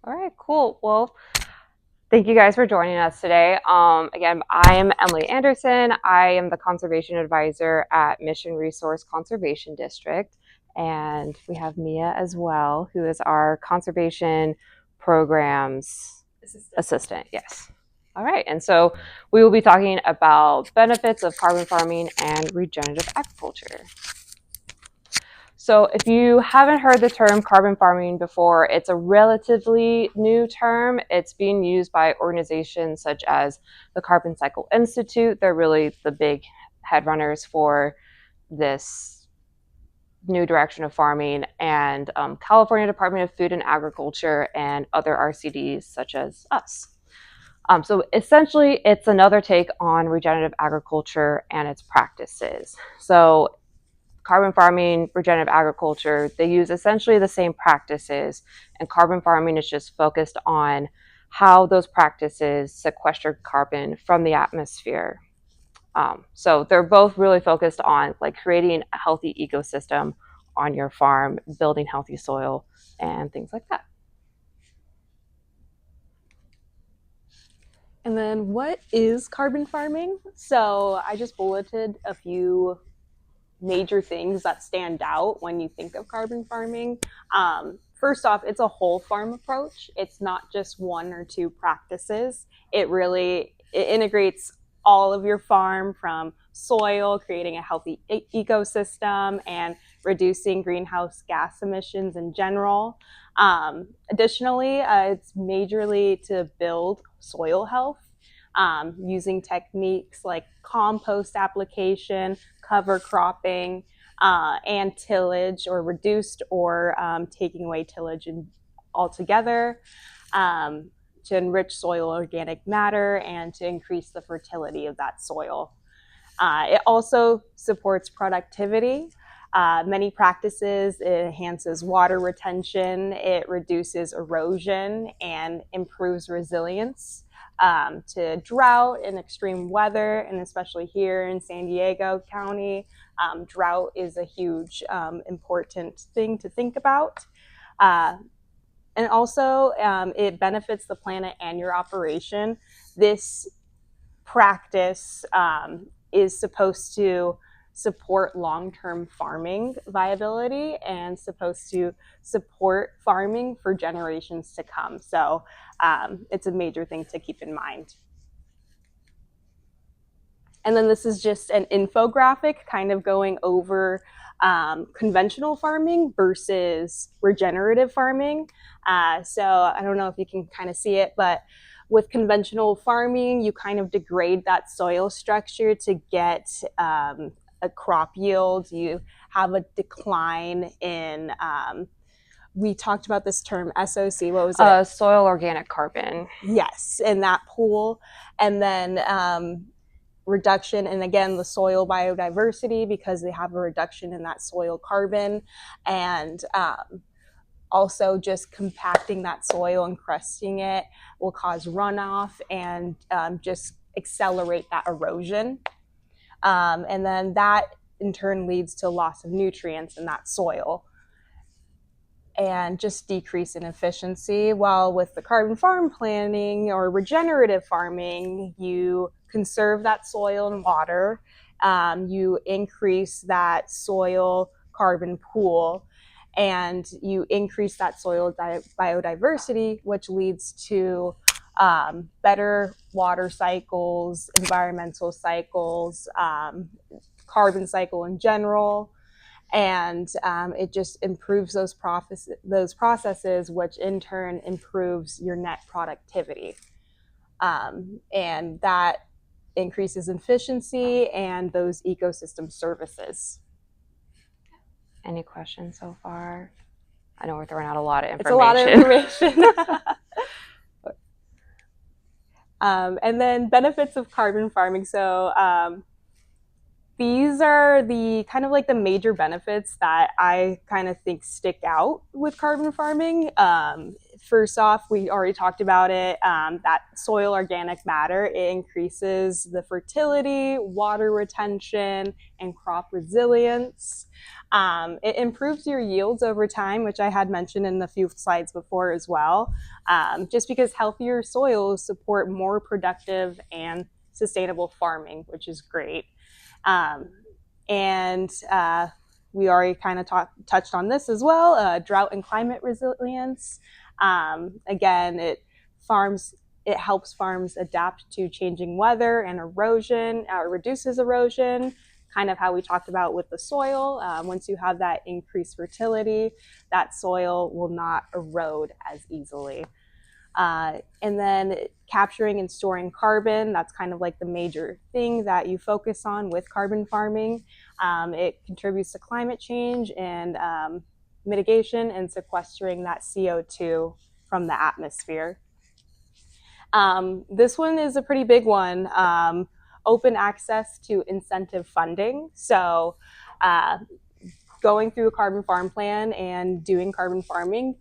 All right, cool. Well, thank you guys for joining us today. Again, I am Emily Anderson. I am the conservation advisor at Mission Resource Conservation District. And we have Mia as well, who is our conservation programs assistant. Yes. All right. And so we will be talking about benefits of carbon farming and regenerative agriculture. So if you haven't heard the term carbon farming before, it's a relatively new term. It's being used by organizations such as the Carbon Cycle Institute. They're really the big headrunners for this new direction of farming, and California Department of Food and Agriculture and other RCDs such as us. So essentially, it's another take on regenerative agriculture and its practices. So carbon farming, regenerative agriculture, they use essentially the same practices, and carbon farming is just focused on how those practices sequester carbon from the atmosphere. So they're both really focused on like creating a healthy ecosystem on your farm, building healthy soil, and things like that. And then what is carbon farming? So I just bulleted a few major things that stand out when you think of carbon farming. First off, it's a whole farm approach. It's not just one or two practices. It integrates all of your farm, from soil, creating a healthy ecosystem, and reducing greenhouse gas emissions in general. Additionally, it's majorly to build soil health, using techniques like compost application, cover cropping, and tillage, or reduced or taking away tillage altogether, to enrich soil organic matter and to increase the fertility of that soil. It also supports productivity. Many practices, it enhances water retention, it reduces erosion, and improves resilience to drought and extreme weather. And especially here in San Diego County, drought is a huge important thing to think about. And also, it benefits the planet and your operation. This practice is supposed to support long-term farming viability and supposed to support farming for generations to come. So it's a major thing to keep in mind. And then this is just an infographic kind of going over conventional farming versus regenerative farming. So I don't know if you can kind of see it, but with conventional farming, you kind of degrade that soil structure to get a crop yield. You have a decline in, we talked about this term SOC, what was it? Soil organic carbon. Yes, in that pool. And then reduction, and again, the soil biodiversity, because they have a reduction in that soil carbon, and also just compacting that soil and crusting it will cause runoff and just accelerate that erosion. And then that in turn leads to loss of nutrients in that soil and just decrease in efficiency. While with the carbon farm planning or regenerative farming, you conserve that soil and water, you increase that soil carbon pool, and you increase that soil biodiversity, which leads to better water cycles, environmental cycles, carbon cycle in general. And it just improves those processes, which in turn improves your net productivity. And that increases efficiency and those ecosystem services. Any questions so far? I know we're throwing out a lot of information. It's a lot of information. And then benefits of carbon farming. So these are the kind of like the major benefits that I kind of think stick out with carbon farming. First off, we already talked about it, that soil organic matter, it increases the fertility, water retention, and crop resilience. It improves your yields over time, which I had mentioned in the few slides before as well, just because healthier soils support more productive and sustainable farming, which is great. Um, and we already kind of touched on this as well, drought and climate resilience. Again, it helps farms adapt to changing weather and erosion, reduces erosion, kind of how we talked about with the soil. Once you have that increased fertility, that soil will not erode as easily. And then capturing and storing carbon, that's kind of like the major thing that you focus on with carbon farming. It contributes to climate change and mitigation and sequestering that CO2 from the atmosphere. This one is a pretty big one. Open access to incentive funding. So going through a carbon farm plan and doing carbon farming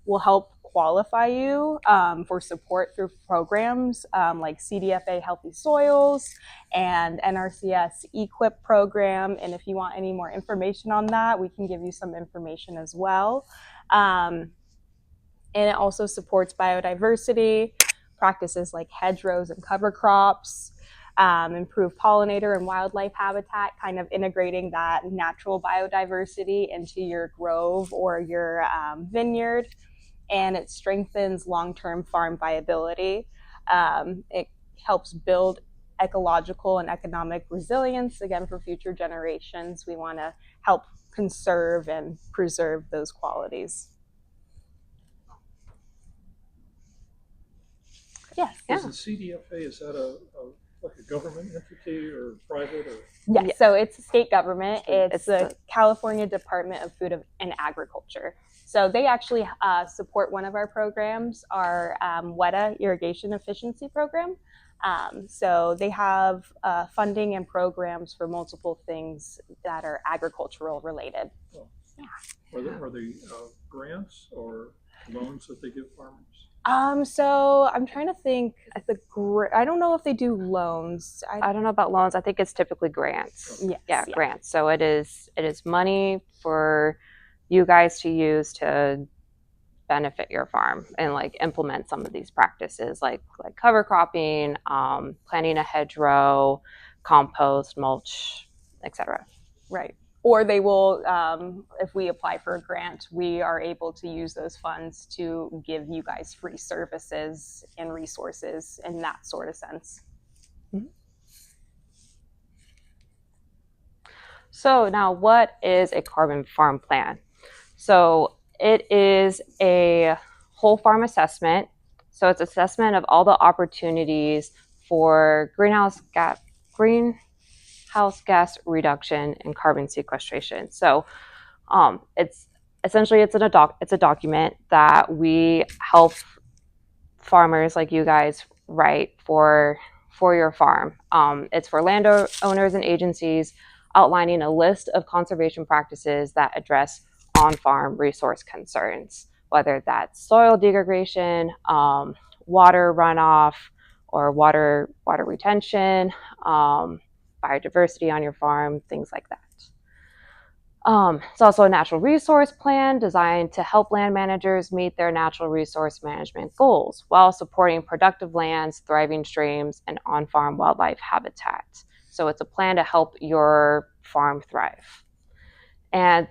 will help qualify you for support through programs like CDFA Healthy Soils and NRCS EQIP program. And if you want any more information on that, we can give you some information as well. And it also supports biodiversity, practices like hedgerows and cover crops, improve pollinator and wildlife habitat, kind of integrating that natural biodiversity into your grove or your vineyard. And it strengthens long-term farm viability. It helps build ecological and economic resilience, again, for future generations. We want to help conserve and preserve those qualities. Yes. Is the CDFA, is that like a government entity or private or? Yes, so it's a state government. It's the California Department of Food and Agriculture. So they actually support one of our programs, our WETA irrigation efficiency program. So they have funding and programs for multiple things that are agricultural related. Oh. Yeah. Are they grants or loans that they give farmers? So I'm trying to think. I don't know if they do loans. I don't know about loans. I think it's typically grants. Yes, yeah, grants. So it is money for you guys to use to benefit your farm and like implement some of these practices like cover cropping, planting a hedgerow, compost, mulch, etc. Right. Or they will, if we apply for a grant, we are able to use those funds to give you guys free services and resources in that sort of sense. Mm-hmm. So now, what is a carbon farm plan? So it is a whole farm assessment. So it's assessment of all the opportunities for greenhouse gas reduction and carbon sequestration. So it's essentially it's a document that we help farmers like you guys write for your farm. It's for landowners and agencies outlining a list of conservation practices that address on-farm resource concerns, whether that's soil degradation, water runoff, or water retention, biodiversity on your farm, things like that. It's also a natural resource plan designed to help land managers meet their natural resource management goals while supporting productive lands, thriving streams, and on-farm wildlife habitat. So it's a plan to help your farm thrive. And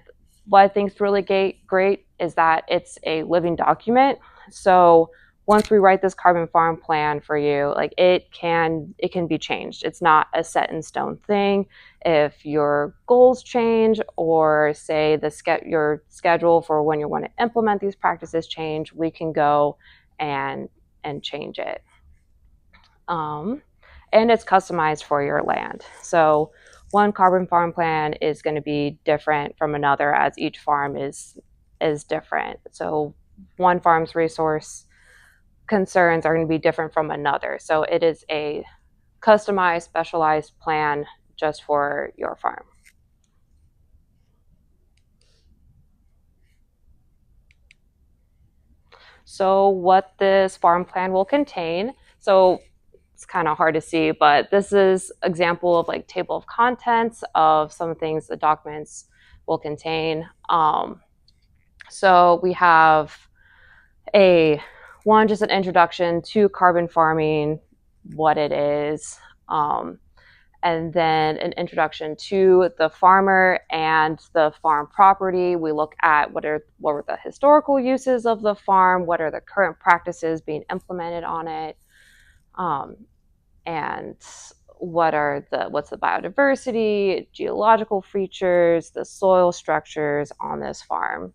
what I think is really great is that it's a living document. So once we write this carbon farm plan for you, like it can be changed. It's not a set in stone thing. If your goals change or say your schedule for when you want to implement these practices change, we can go and change it. And it's customized for your land. So one carbon farm plan is going to be different from another as each farm is different. So one farm's resource concerns are going to be different from another. So it is a customized, specialized plan just for your farm. So what this farm plan will contain, so it's kind of hard to see, but this is example of like table of contents of some things, the documents will contain. So we have just an introduction to carbon farming, what it is, and then an introduction to the farmer and the farm property. We look at what were the historical uses of the farm, what are the current practices being implemented on it, and what's the biodiversity, geological features, the soil structures on this farm.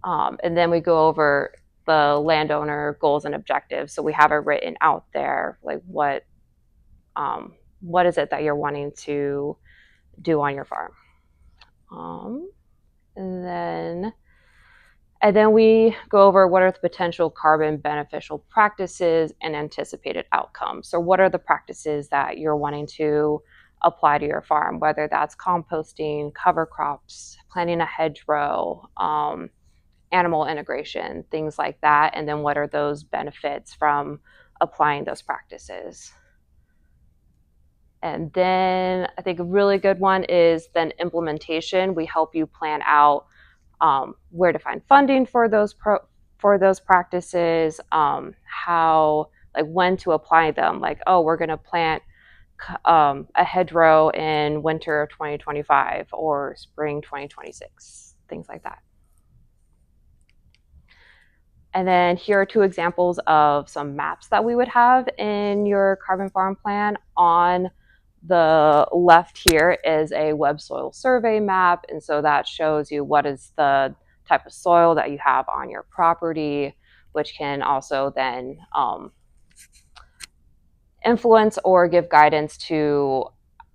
And then we go over the landowner goals and objectives. So we have it written out there, like what is it that you're wanting to do on your farm. And then we go over what are the potential carbon beneficial practices and anticipated outcomes. So what are the practices that you're wanting to apply to your farm, whether that's composting, cover crops, planting a hedgerow, animal integration, things like that. And then what are those benefits from applying those practices? And then I think a really good one is then implementation. We help you plan out where to find funding for those practices, how, like, when to apply them. Like, oh, we're going to plant a hedgerow in winter of 2025 or spring 2026, things like that. And then here are two examples of some maps that we would have in your carbon farm plan. On the left here is a web soil survey map, and so that shows you what is the type of soil that you have on your property, which can also then influence or give guidance to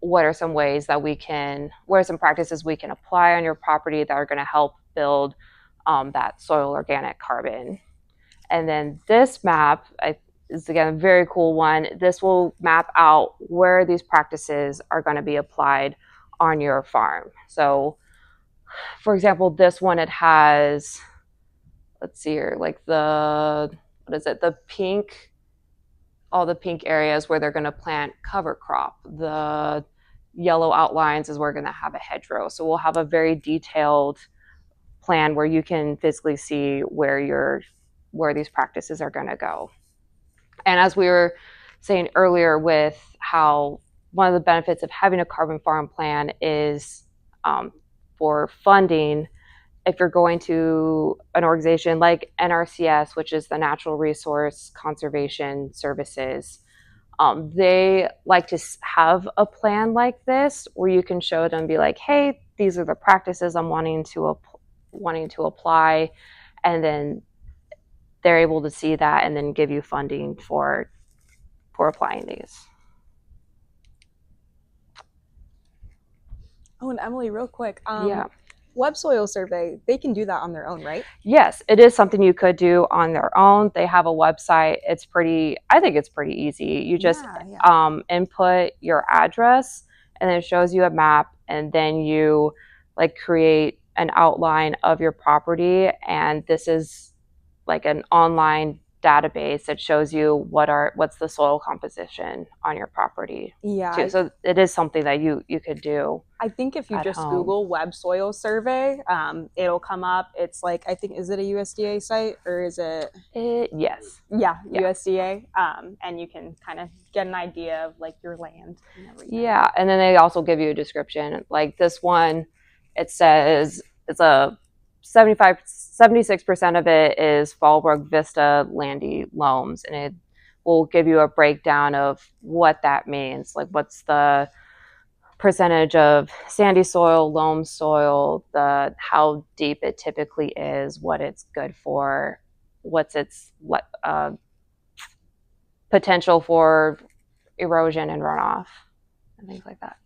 what are some practices we can apply on your property that are going to help build that soil organic carbon. And then this map is, again, a very cool one. This will map out where these practices are going to be applied on your farm. So, for example, this one, it has, let's see here, like the pink, all the pink areas where they're going to plant cover crop. The yellow outlines is where we're going to have a hedgerow. So we'll have a very detailed plan where you can physically see where these practices are going to go. And as we were saying earlier, with how one of the benefits of having a carbon farm plan is for funding. If you're going to an organization like NRCS, which is the Natural Resource Conservation Services, they like to have a plan like this where you can show them, be like, hey, these are the practices I'm wanting to apply, and then they're able to see that and then give you funding for applying these. Oh, and Emily, real quick, Yeah. web soil survey, they can do that on their own, right? Yes, it is something you could do on their own. They have a website. I think it's pretty easy. You just input your address, and then it shows you a map, and then you like create an outline of your property, and this is like an online database that shows you what's the soil composition on your property. Yeah. Too. So it is something that you could do. I think if you just home. Google web soil survey, it'll come up. It's like, I think, is it a USDA site or is it? Yes. Yeah, USDA. And you can kind of get an idea of like your land and everything. Yeah, and then they also give you a description. Like this one, it says it's a 76% of it is Fallbrook Vista Landy loams, and it will give you a breakdown of what that means. Like what's the percentage of sandy soil, loam soil, how deep it typically is, what it's good for, what's its potential for erosion and runoff, and things like that.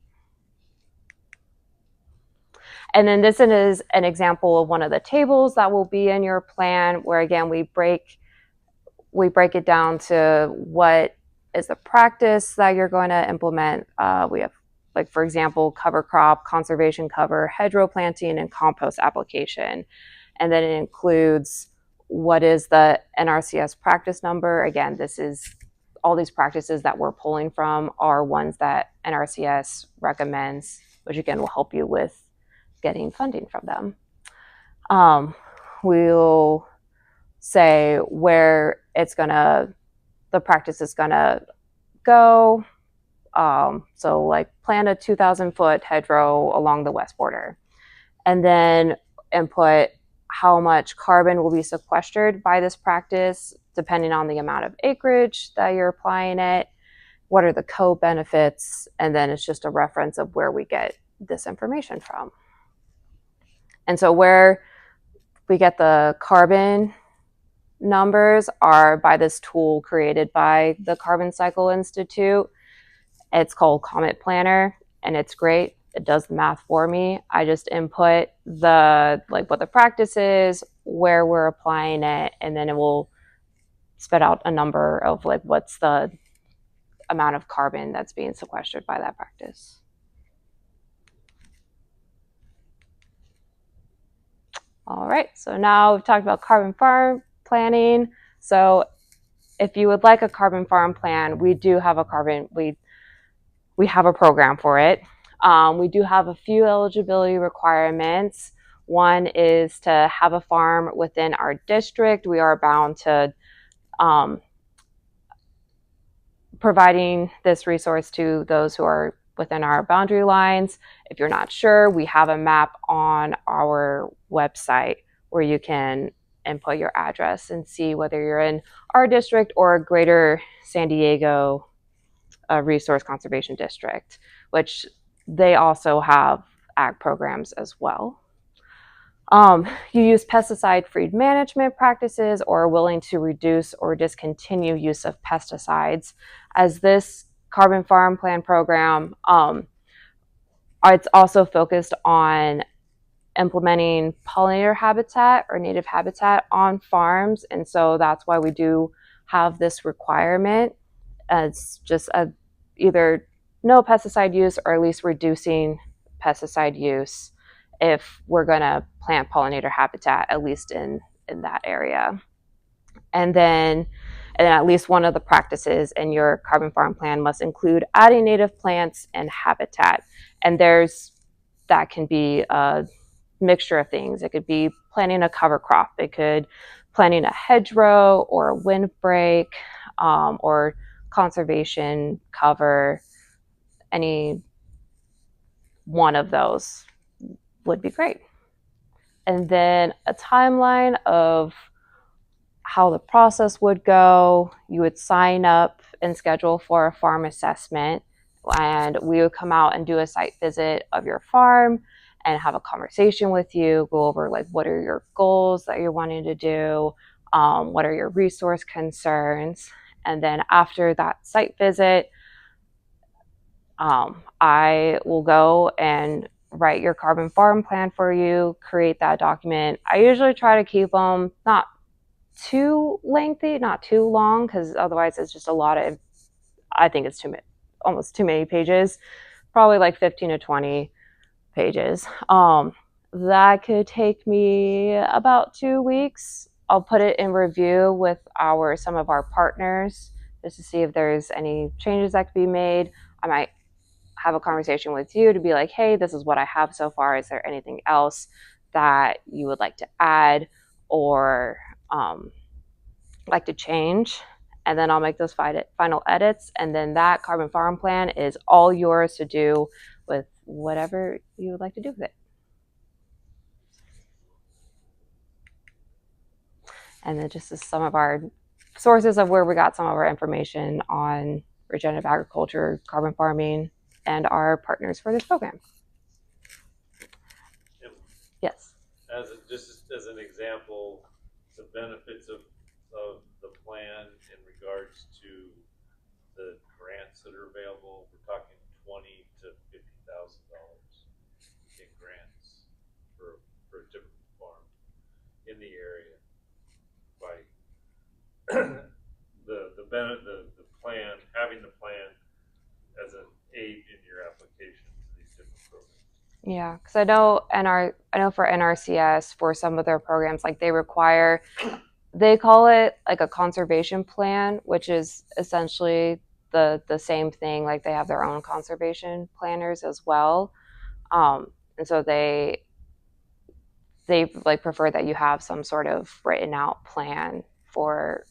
And then this is an example of one of the tables that will be in your plan, where again we break it down to what is the practice that you're going to implement. We have, like, for example, cover crop, conservation cover, hedgerow planting, and compost application. And then it includes what is the NRCS practice number. Again, this is all these practices that we're pulling from are ones that NRCS recommends, which again will help you with getting funding from them. We'll say where the practice is gonna go. So like plant a 2,000-foot hedgerow along the west border, and then input how much carbon will be sequestered by this practice depending on the amount of acreage that you're applying it, what are the co-benefits, and then it's just a reference of where we get this information from. And so where we get the carbon numbers are by this tool created by the Carbon Cycle Institute. It's called Comet Planner, and it's great. It does the math for me. I just input what the practice is, where we're applying it, and then it will spit out a number of like what's the amount of carbon that's being sequestered by that practice. All right, so now we've talked about carbon farm planning. So if you would like a carbon farm plan, we do have we have a program for it. We do have a few eligibility requirements. One is to have a farm within our district. We are bound to providing this resource to those who are within our boundary lines. If you're not sure, we have a map on our website where you can input your address and see whether you're in our district or greater San Diego resource conservation district, which they also have ag programs as well. You use pesticide-free management practices or are willing to reduce or discontinue use of pesticides. As this carbon farm plan program, it's also focused on implementing pollinator habitat or native habitat on farms, and so that's why we do have this requirement. It's just either no pesticide use or at least reducing pesticide use if we're going to plant pollinator habitat, at least in that area. And then at least one of the practices in your carbon farm plan must include adding native plants and habitat. And that can be a mixture of things. It could be planting a cover crop. It could planting a hedgerow or a windbreak, or conservation cover. Any one of those would be great. And then a timeline of how the process would go. You would sign up and schedule for a farm assessment, and we would come out and do a site visit of your farm and have a conversation with you, go over like what are your goals that you're wanting to do, what are your resource concerns. And then after that site visit, I will go and write your carbon farm plan for you, create that document. I usually try to keep them not too lengthy, not too long, because otherwise it's just a lot of, I think it's almost too many pages, probably like 15 to 20 pages. That could take me about 2 weeks. I'll put it in review with some of our partners just to see if there's any changes that could be made. I might have a conversation with you to be like, hey, this is what I have so far. Is there anything else that you would like to add or like to change? And then I'll make those final edits. And then that carbon farm plan is all yours to do with whatever you would like to do with it. And then just some of our sources of where we got some of our information on regenerative agriculture, carbon farming, and our partners for this program. Yes. Just as an example, the benefits of the plan in regards to the grants that are available, we're talking $20,000 to $50,000 in grants for a typical farm in the area. By the plan, having the plan as an aid in your application to these different programs. Yeah, because I know for NRCS, for some of their programs, like they call it like a conservation plan, which is essentially the same thing. Like they have their own conservation planners as well, and so they they like prefer that you have some sort of written out plan for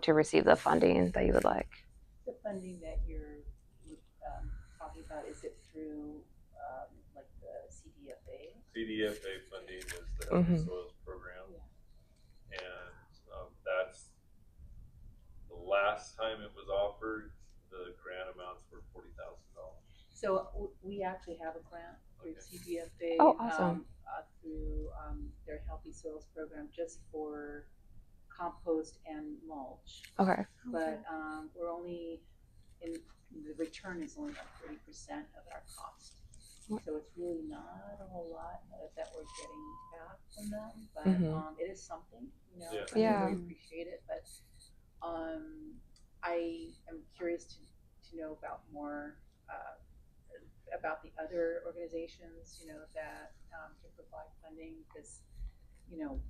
to receive the funding that you would like. The funding that you're talking about, is it through like the CDFA? CDFA funding is the Healthy Soils Program, and that's the last time it was offered. The grant amounts were $40,000. So we actually have a grant through CDFA. Oh, awesome. Through their Healthy Soils Program, just for compost and mulch. Okay. But we're only the return is only about 30% of our cost. So it's really not a whole lot that we're getting back from them, but it is something, you know. Yeah. I really appreciate it, but I am curious to know about more about the other organizations, you know, that can provide funding, because, you know,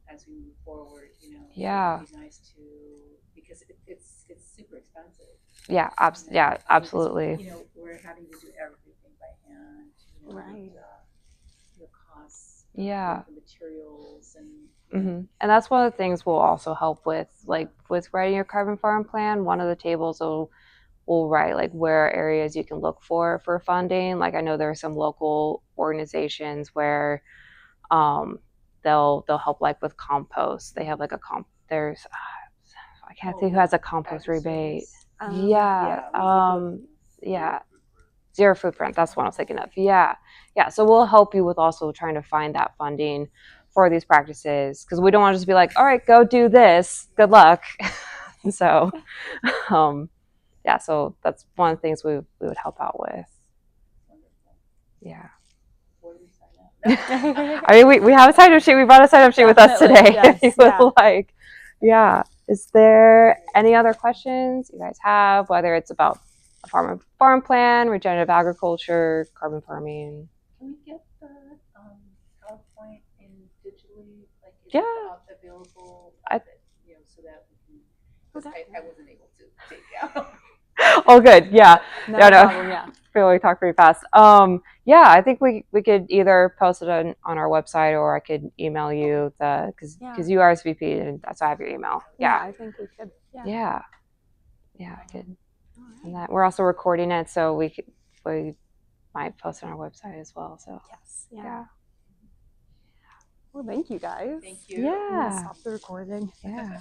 as we move forward, you know, it'd be nice to, because it's super expensive. Yeah, you know, absolutely. You know, we're having to do everything by hand, you know, Right. The costs, Yeah. the materials, and and that's one of the things we'll also help with, like with writing your carbon farm plan. One of the tables will write like where areas you can look for funding. Like I know there are some local organizations where they'll help like with compost. They have like a there's I can't think who has a compost rebate. Yeah. Zero footprint. That's what I was thinking of. Yeah. So we'll help you with also trying to find that funding for these practices, because we don't want to just be like, all right, go do this. Good luck. So, so that's one of the things we would help out with. Yeah. Where do we sign up? I mean, we have a sign up sheet. We brought a sign up sheet with us today. Yes, Is there any other questions you guys have, whether it's about a farm plan, regenerative agriculture, carbon farming? Can we get the PowerPoint in digitally, like available? You know, so that we can. Because I wasn't able to take it out. Oh, good. Yeah. No problem. Yeah. Feel like we talk pretty fast. I think we could either post it on our website, or I could email you because you RSVP and that's why I have your email. Yeah. I think we could. Yeah. I could. Right. And that we're also recording it, so we might post it on our website as well. So yes. Yeah. Well, thank you guys. Thank you. Yeah. Stop the recording. Yeah.